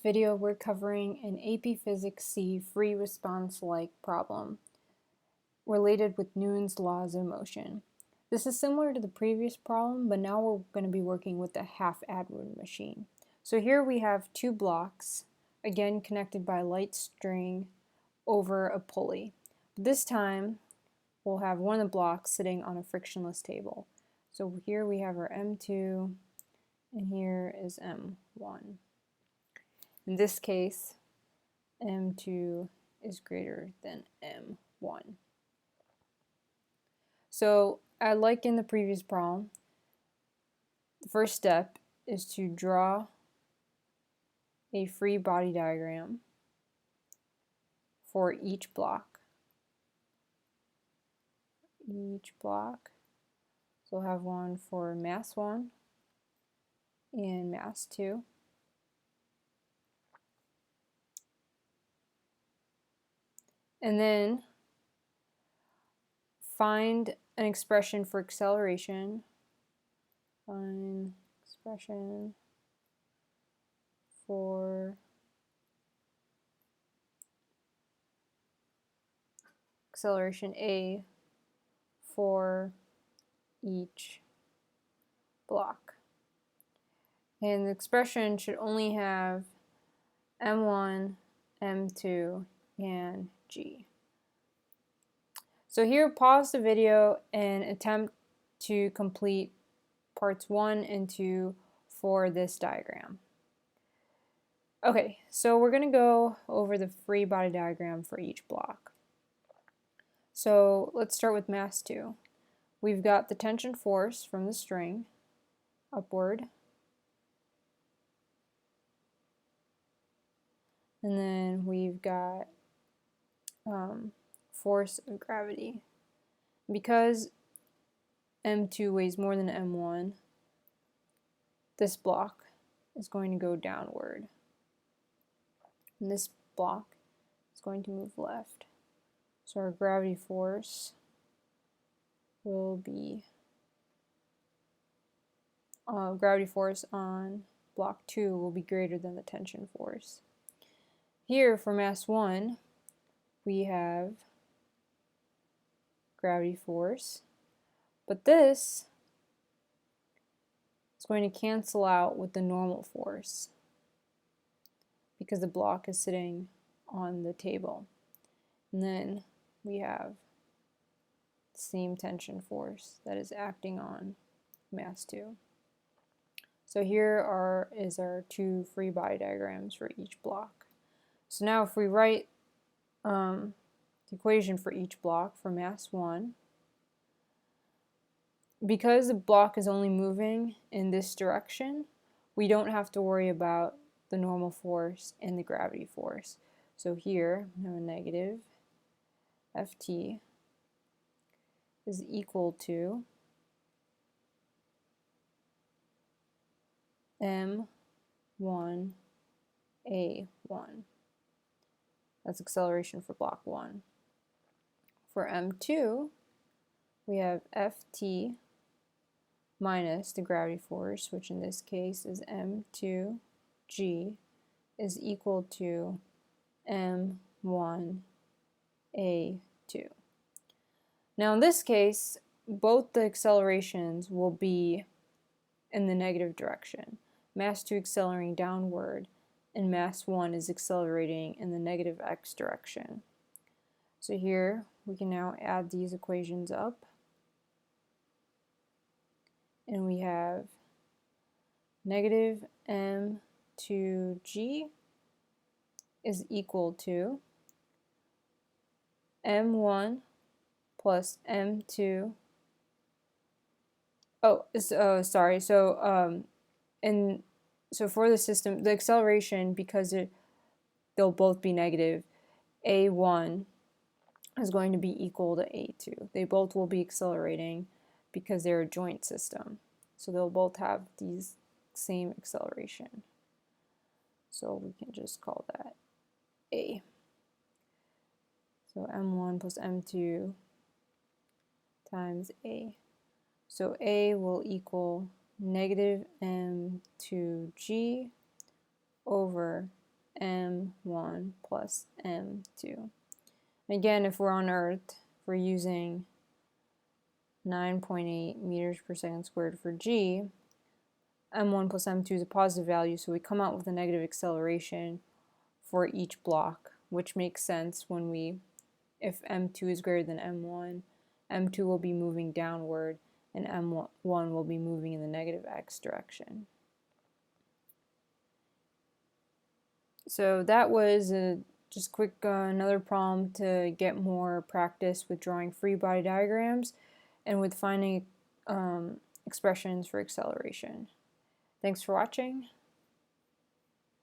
Video we're covering an AP Physics C free response-like problem related with Newton's laws of motion. This is similar to the previous problem, but now we're going to be working with the half-Atwood machine. So here we have two blocks, again connected by a light string over a pulley. This time we'll have one of the blocks sitting on a frictionless table. So here we have our M2 and here is M1. In this case, M2 is greater than M1. So, like in the previous problem, the first step is to draw a free body diagram for each block. So we'll have one for mass 1 and mass 2. And then find an expression for acceleration. Find expression for acceleration A for each block. And the expression should only have M1, M2, and G. So here, pause the video and attempt to complete parts 1 and 2 for this diagram. Okay, so we're going to go over the free body diagram for each block. So let's start with mass 2. We've got the tension force from the string upward, and then we've got force of gravity. Because M2 weighs more than M1, this block is going to go downward. And this block is going to move left. So our gravity force will be, gravity force on block 2 will be greater than the tension force. Here for mass 1, we have gravity force, but this is going to cancel out with the normal force because the block is sitting on the table. And then we have the same tension force that is acting on mass 2. So here is our two free body diagrams for each block. So now if we write the equation for each block for mass 1, because the block is only moving in this direction, we don't have to worry about the normal force and the gravity force. So here we have a negative Ft is equal to M1 A1. That's acceleration for block 1. For M2, we have Ft minus the gravity force, which in this case is M2G, is equal to M1A2. Now in this case, both the accelerations will be in the negative direction. Mass 2 accelerating downward, and mass 1 is accelerating in the negative x direction. So here we can now add these equations up, and we have negative M2G is equal to M1 plus M2. Sorry. So so for the system, the acceleration, because they'll both be negative, A1 is going to be equal to A2. They both will be accelerating because they're a joint system. So they'll both have these same acceleration. So we can just call that A. So M1 plus M2 times A. So A will equal negative M2G over m1 plus m2. Again, if we're on Earth, we're using 9.8 meters per second squared for g. m1 plus m2 is a positive value, so we come out with a negative acceleration for each block, which makes sense when if m2 is greater than m1, m2 will be moving downward and m1 will be moving in the negative x direction. So that was just quick another problem to get more practice with drawing free body diagrams and with finding expressions for acceleration. Thanks for watching.